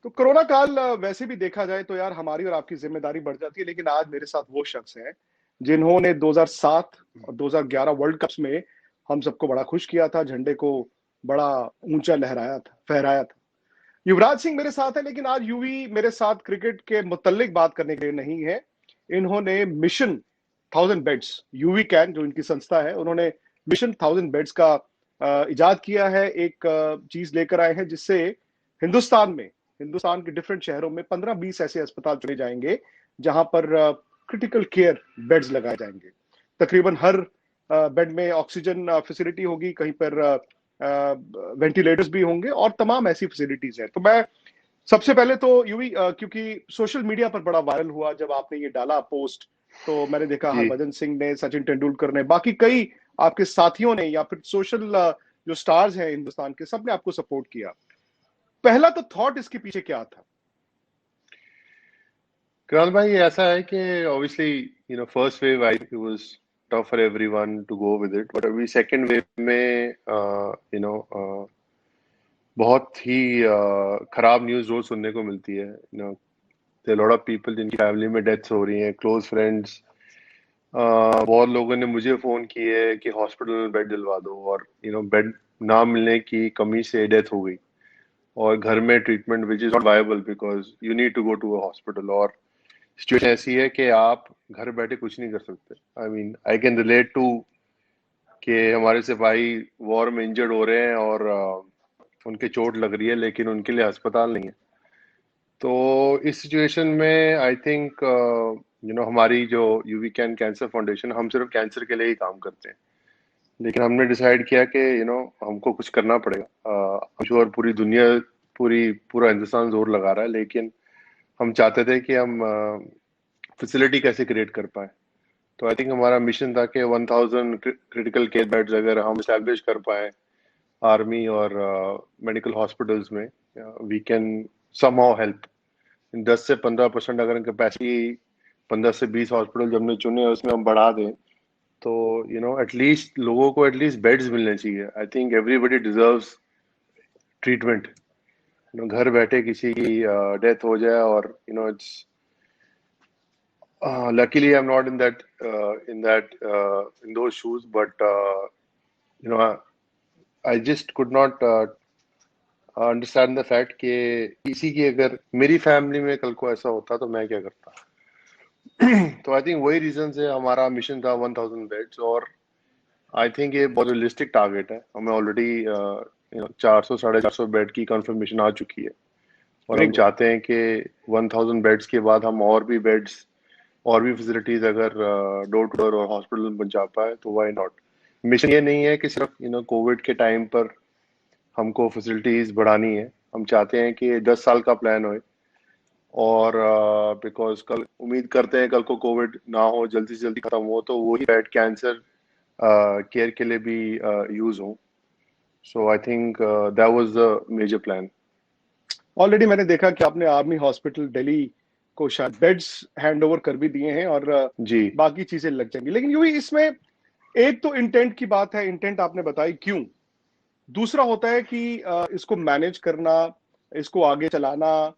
तो कोरोना काल वैसे भी देखा जाए तो यार हमारी और आपकी जिम्मेदारी बढ़ जाती है, लेकिन आज मेरे साथ वो शख्स हैं जिन्होंने 2007 और 2011 वर्ल्ड कप्स में हम सबको बड़ा खुश किया था, झंडे को बड़ा ऊंचा लहराया था, फहराया था। युवराज सिंह मेरे साथ है, लेकिन आज यूवी मेरे साथ क्रिकेट के मुतल्लिक बात करने के लिए नहीं है। इन्होंने मिशन 1000 बेड्स, यूवी कैन जो इनकी संस्था है, उन्होंने मिशन 1000 बेड्स का इजाद किया है। एक चीज लेकर आए हैं जिससे हिंदुस्तान के डिफरेंट शहरों में 15-20 ऐसे अस्पताल चुने जाएंगे जहां पर क्रिटिकल केयर बेड्स लगाए जाएंगे। तकरीबन हर बेड में ऑक्सीजन फैसिलिटी होगी, कहीं पर वेंटिलेटर्स भी होंगे और तमाम ऐसी फैसिलिटीज हैं। तो मैं सबसे पहले तो यूवी, क्योंकि सोशल मीडिया पर बड़ा वायरल हुआ जब आपने ये डाला पोस्ट, तो मैंने देखा जी हरभजन सिंह ने, सचिन तेंदुलकर ने, बाकी कई आपके साथियों ने या फिर सोशल जो स्टार्स हैं हिंदुस्तान के, सबने आपको सपोर्ट किया। पहला तो थॉट इसके पीछे क्या था? कृणाल भाई, ऐसा है कि obviously first wave I it was tough for everyone to go with it, but अभी सेकंड वेव में बहुत ही खराब न्यूज़ रोज सुनने को मिलती है। देयर लॉट ऑफ पीपल जिनकी फैमिली में डेथ्स हो रही हैं, क्लोज फ्रेंड्स। बहुत लोगों ने मुझे फोन किए कि हॉस्पिटल में बेड दिलवा दो, और बेड ना मिलने की कमी से डेथ हो गई, और घर में treatment which is not viable because you need to go to a hospital. और सिचुएशन ऐसी है कि आप घर बैठे कुछ नहीं कर सकते। I mean I can relate to कि हमारे सिपाही वॉर में इंजर्ड हो रहे हैं और उनके चोट लग रही है, लेकिन उनके लिए अस्पताल नहीं है। तो इस सिचुएशन में आई थिंक हमारी जो यूवी कैन कैंसर फाउंडेशन, हम सिर्फ कैंसर के लिए ही काम करते हैं, लेकिन हमने डिसाइड किया कि हमको कुछ करना पड़ेगा। श्योर पूरी दुनिया, पूरा हिंदुस्तान जोर लगा रहा है, लेकिन हम चाहते थे कि हम फैसिलिटी कैसे क्रिएट कर पाए। तो आई थिंक हमारा मिशन था कि 1000 क्रिटिकल केयर बेड्स अगर हम इस्टेब्लिश कर पाए आर्मी और मेडिकल हॉस्पिटल्स में, वी कैन समहाउ हेल्प। 10 से 15% अगर कैपेसिटी 15 से 20 हॉस्पिटल जो हमने चुने उसमें हम बढ़ा दें, तो एटलीस्ट लोगों को एटलीस्ट बेड्स मिलने चाहिए। I think everybody deserves treatment. घर बैठे किसी की डेथ हो जाए, और it's luckily I'm not in those shoes, but you know I just could not understand the fact कि किसी की अगर मेरी फैमिली में कल को ऐसा होता तो मैं क्या करता। तो आई थिंक वही रीजन से हमारा मिशन था 1000 बेड्स, और आई थिंक ये बहुत रियलिस्टिक टारगेट है। हमें ऑलरेडी 400-450 बेड की कंफर्मेशन आ चुकी है, और वेरी हम गुड। चाहते हैं कि 1000 बेड्स के बाद हम और भी बेड्स और भी फैसिलिटीज अगर डोर टू डोर और हॉस्पिटल में पहुंचा पाए तो वाई नॉट। मिशन ये नहीं है कि सिर्फ कोविड के टाइम पर हमको फैसिलिटीज बढ़ानी है। हम चाहते हैं कि 10 साल का प्लान हो, और बिकॉज कल उम्मीद करते हैं कल को कोविड ना हो, जल्दी से जल्दी खत्म हो, तो वही बेड कैंसर केयर के लिए भी यूज हो। So I think that was the major plan. Already मैंने देखा कि आपने आर्मी हॉस्पिटल दिल्ली को शायद बेड्स हैंड ओवर कर भी दिए हैं और जी बाकी चीजें लग जाएंगी। लेकिन यूं ही इसमें एक तो इंटेंट की बात है, इंटेंट आपने बताई क्यों। दूसरा होता है कि इसको मैनेज करना, इसको आगे चलाना,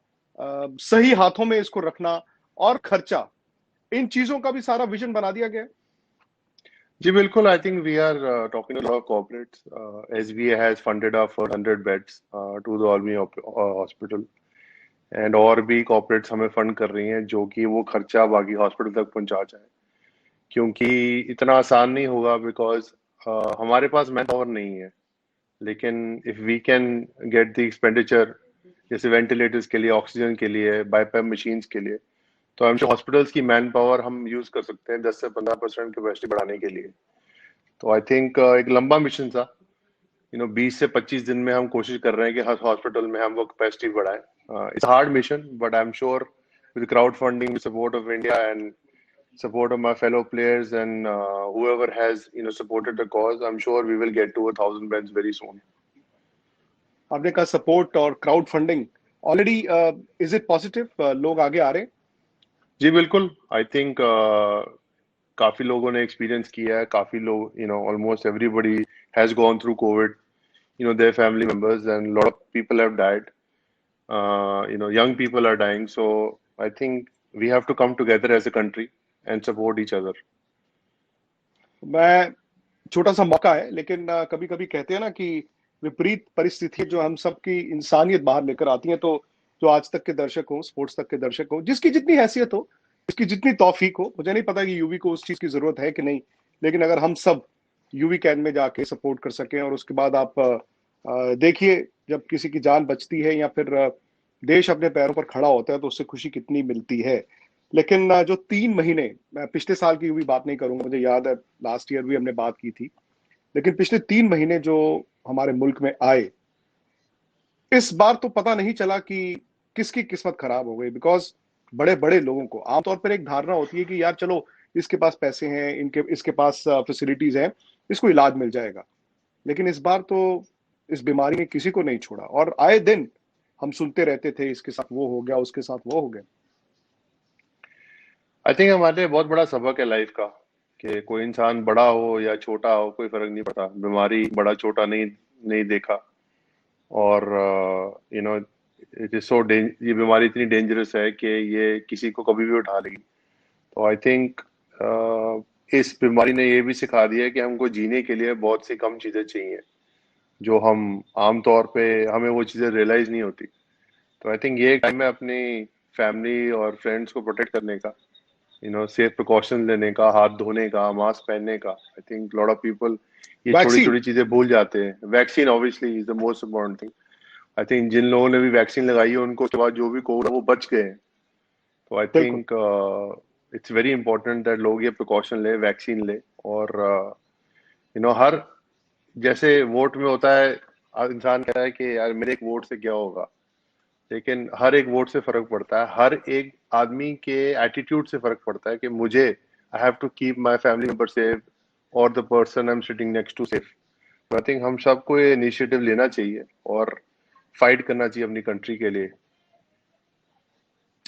सही हाथों में इसको रखना और खर्चा, इन चीजों का भी सारा विजन बना दिया गया है। जी बिल्कुल। I think we are talking to corporates. SBA has funded our 400 beds to the Almi hospital, and और भी कॉर्पोरेट्स हमें फंड कर रही हैं जो कि वो खर्चा बाकी हॉस्पिटल तक पहुंचा जाए, क्योंकि इतना आसान नहीं होगा बिकॉज हमारे पास मैन पावर नहीं है। लेकिन if we can get the expenditure, जैसे वेंटिलेटर्स के लिए, ऑक्सीजन के लिए, बाईपैप मशीन्स के लिए, तो हम हॉस्पिटल्स की मैन पावर हम यूज कर सकते हैं 10 से 15% कैपेसिटी बढ़ाने के लिए। तो आई थिंक एक लंबा मिशन था। 20 से 25 दिन में हम कोशिश कर रहे हैं कि हर हॉस्पिटल में हम वो कैपेसिटी बढ़ाएं। It's hard mission, but I am sure with crowd funding, with support of India and support of my fellow players, and whoever has supported the cause, I'm sure we will get to 1000 beds very soon. आपने कहा support और crowd funding, already is it positive, लोग आगे आ रहे हैं? जी बिल्कुल। I think काफी लोगों ने एक्सपीरियंस किया है। काफी लोग almost everybody has gone through Covid, their family members, and a lot of people have died. young people are dying. So I think we have to come together as a country and support each other. मैं छोटा सा मौका है, लेकिन कभी कभी कहते हैं ना कि विपरीत परिस्थितियां जो हम सबकी इंसानियत बाहर लेकर आती हैं, तो जो आज तक के दर्शक हो, स्पोर्ट्स तक के दर्शक हो, जिसकी जितनी हैसियत हो, जिसकी जितनी तौफीक हो, मुझे नहीं पता कि यूवी को उस चीज की जरूरत है कि नहीं, लेकिन अगर हम सब यूवी कैन में जाके सपोर्ट कर सकें, और उसके बाद आप देखिए जब किसी की जान बचती है या फिर देश अपने पैरों पर खड़ा होता है, तो उससे खुशी कितनी मिलती है। लेकिन जो 3 महीने, मैं पिछले साल की यूवी बात नहीं करूंगा, मुझे याद है लास्ट ईयर भी हमने बात की थी, लेकिन पिछले 3 महीने जो हमारे मुल्क में आए, इस बार तो पता नहीं चला कि किसकी किस्मत खराब हो गई। बिकॉज बड़े बड़े लोगों को आमतौर पर एक धारणा होती है कि यार चलो, इसके पास पैसे हैं, इनके इसके पास फैसिलिटीज हैं, इसको इलाज मिल जाएगा। लेकिन इस बार तो इस बीमारी ने किसी को नहीं छोड़ा, और आए दिन हम सुनते रहते थे इसके साथ वो हो गया, उसके साथ वो हो गया। आई थिंक हमारे लिए बहुत बड़ा सबक है लाइफ का, कि कोई इंसान बड़ा हो या छोटा हो, कोई फर्क नहीं पड़ता। बीमारी बड़ा छोटा नहीं नहीं देखा। और इट इज सो ये बीमारी इतनी डेंजरस है कि ये किसी को कभी भी उठा लेगी। तो आई थिंक इस बीमारी ने ये भी सिखा दिया है कि हमको जीने के लिए बहुत सी कम चीजें चाहिए, जो हम आम तौर पे हमें वो चीजें रियलाइज नहीं होती। तो आई थिंक ये टाइम है अपनी फैमिली और फ्रेंड्स को प्रोटेक्ट करने का, सेफ प्रिकॉशन लेने का, हाथ धोने का, मास्क पहनने का। I think lot of people ये छोटी वैक्सीन। छोटी चीजें भूल जाते हैं। Vaccine obviously is the most important thing. I think जिन लोगों ने भी वैक्सीन लगाई है, उनको उसके बाद जो भी कोविड वो बच गए हैं। तो आई बिल्कुल। Think it's very important that लोग ये प्रिकॉशन ले, वैक्सीन ले। और हर जैसे वोट में होता है, इंसान कहता है कि यार मेरे एक वोट से क्या होगा, लेकिन हर एक वोट से फर्क पड़ता है। हर एक आदमी के एटीट्यूड से फर्क पड़ता है कि मुझे I have to keep my family member safe और the person I am sitting next to safe. I think हम सबको ये इनिशिएटिव लेना चाहिए और फाइट करना चाहिए अपनी कंट्री के लिए।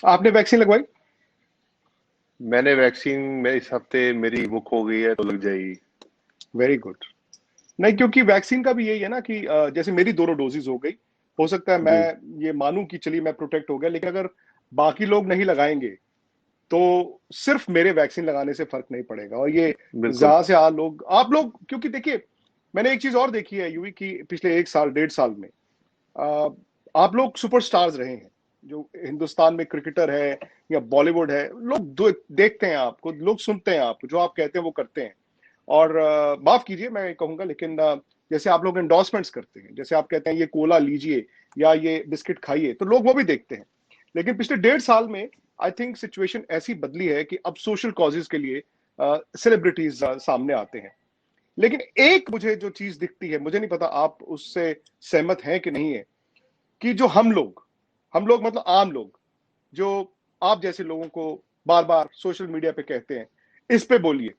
आपने वैक्सीन लगवाई? मैंने वैक्सीन में इस हफ्ते मेरी बुक हो गई है, तो लग जाएगी। Very good. नहीं, क्योंकि वैक्सीन का भी यही है ना कि जैसे मेरी दोनों डोजेज हो गई, हो सकता है जी, मैं ये मानूं कि चलिए मैं प्रोटेक्ट हो गया, लेकिन अगर बाकी लोग नहीं लगाएंगे तो सिर्फ मेरे वैक्सीन लगाने से फर्क नहीं पड़ेगा। और ये बिल्कुल। ज्यादा से आप लोग, क्योंकि देखिए मैंने एक चीज और देखी है यूवी की, पिछले 1 साल 1.5 साल में अ, आप लोग सुपरस्टार्स रहे हैं। जो हिंदुस्तान में क्रिकेटर है या बॉलीवुड है, लोग देखते हैं आपको, लोग सुनते हैं आपको, जो आप कहते हैं वो करते हैं। और माफ कीजिए मैं कहूंगा, लेकिन जैसे आप लोग एंडोर्समेंट्स करते हैं, जैसे आप कहते हैं ये कोला लीजिए या ये बिस्किट खाइए, तो लोग वो भी देखते हैं। लेकिन पिछले 1.5 साल में आई थिंक सिचुएशन ऐसी बदली है कि अब सोशल कॉजेज के लिए सेलिब्रिटीज सामने आते हैं। लेकिन एक मुझे जो चीज दिखती है, मुझे नहीं पता आप उससे सहमत हैं कि नहीं है, कि जो हम लोग मतलब आम लोग, जो आप जैसे लोगों को बार बार सोशल मीडिया पे कहते हैं इस पे बोलिए,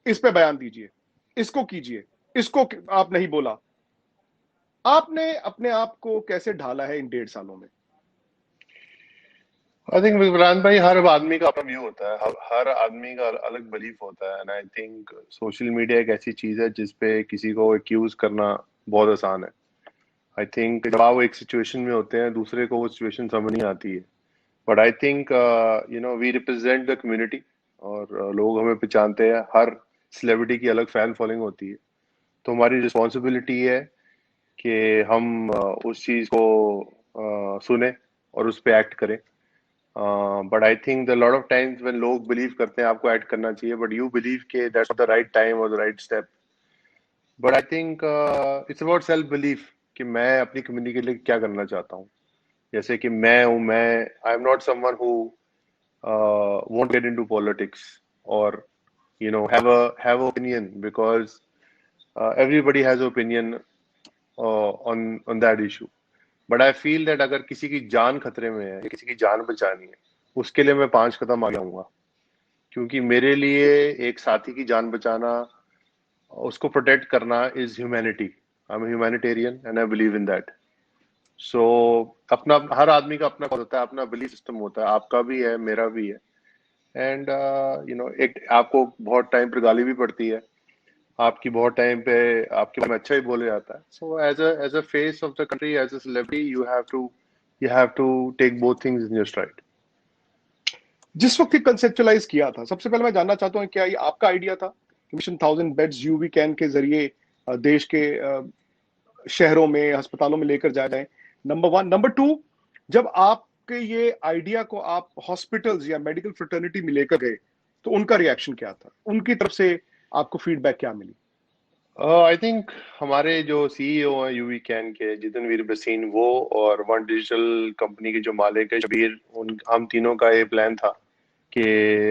इस पे बयान दीजिए, इसको कीजिए, इसको आप नहीं बोला, आपने अपने आप को कैसे ढाला है इन 1.5 सालों में? आई थिंक विक्रांत भाई, हर आदमी का अपना व्यू होता है, हर आदमी का अलग बिलीफ होता है। And I think social media एक ऐसी चीज है जिसपे किसी को एक्यूज करना बहुत आसान है। आई थिंक जब आप एक सिचुएशन में होते हैं, दूसरे को वो सिचुएशन समझ नहीं आती है। But I think we represent the community, और लोग हमें पहचानते हैं। हर सेलिब्रिटी की अलग फैन फॉलोइंग होती है। तो हमारी रिस्पॉन्सिबिलिटी है कि हम उस चीज को सुने और उस पर एक्ट करें। But I think the lot of times when लोग बिलीव करते हैं आपको एक्ट करना चाहिए, बट यू बिलीव के दैट्स द राइट टाइम और the right step. But I think it's about self belief, कि मैं अपनी कम्युनिटी के लिए क्या करना चाहता हूँ। जैसे कि मैं I am not someone who won't get into politics, or have a opinion, because everybody has opinion on that issue. But I feel that अगर किसी की जान खतरे में है या किसी की जान बचानी है, उसके लिए मैं 5 कदम आगे आऊंगा। क्योंकि मेरे लिए एक साथी की जान बचाना, उसको प्रोटेक्ट करना is humanity. I am humanitarian and I believe in that. So अपना, हर आदमी का अपना होता है, अपना बिलीफ सिस्टम होता है। आपका भी है, मेरा भी है। एंड एक आपको बहुत टाइम पर गाली भी पड़ती है, आपकी बहुत टाइम पे आपके बारे में अच्छा ही बोला जाता है। So as a face of the country, as a celebrity, you have to you have to take both things in your stride. जिस वक्त ये कंसेप्चुलाइज किया था, सबसे पहले मैं जानना चाहता हूँ क्या ये आपका आइडिया था कि मिशन 1000 बेड्स यूवी कैन के जरिए देश के शहरों में, अस्पतालों में लेकर जाया जाए? Number one. नंबर टू, जब आपके ये आइडिया को आप हॉस्पिटल्स या मेडिकल फ्रेटर्निटी में लेकर गए तो उनका रिएक्शन क्या था? उनकी तरफ से आपको फीडबैक क्या मिली? आई थिंक हमारे जो सीईओ हैं यूवी कैन के, जितनवीर बसीन, वो और वन डिजिटल कंपनी के जो मालिक है शबीर, हम तीनों का ये प्लान था कि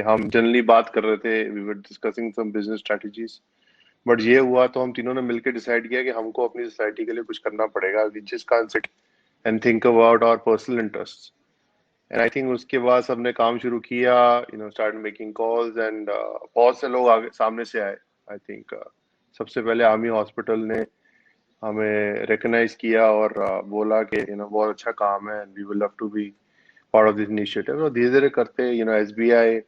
हम जनरली बात कर रहे थे, we were discussing some business strategies, but ये हुआ तो हम तीनों ने मिलकर डिसाइड किया कि हमको अपनी सोसाइटी के लिए कुछ करना पड़ेगा। We just can't sit and think about our personal interest. And I think उसके बाद सबने काम शुरू किया, स्टार्ट मेकिंग कॉल्स, एंड बहुत से लोग आगे सामने से आए। आई थिंक सबसे पहले आर्मी हॉस्पिटल ने हमें रिकग्नाइज किया और बोला कि बहुत अच्छा काम है, and we will love to be part of this initiative. और धीरे धीरे करते एसबीआई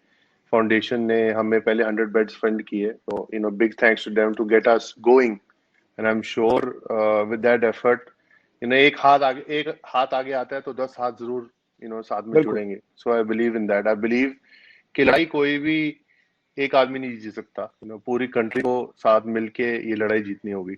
फाउंडेशन ने हमें पहले 100 बेड्स फंड किए, तो big thanks to them to get us going. And I am sure with that effort, एक हाथ आगे आता है तो 10 हाथ जरूर साथ में बिल्कुल। जुड़ेंगे। So I believe in that. I believe कि लड़ाई कोई भी एक आदमी नहीं जीत सकता, पूरी कंट्री को साथ मिलके ये लड़ाई जीतनी होगी।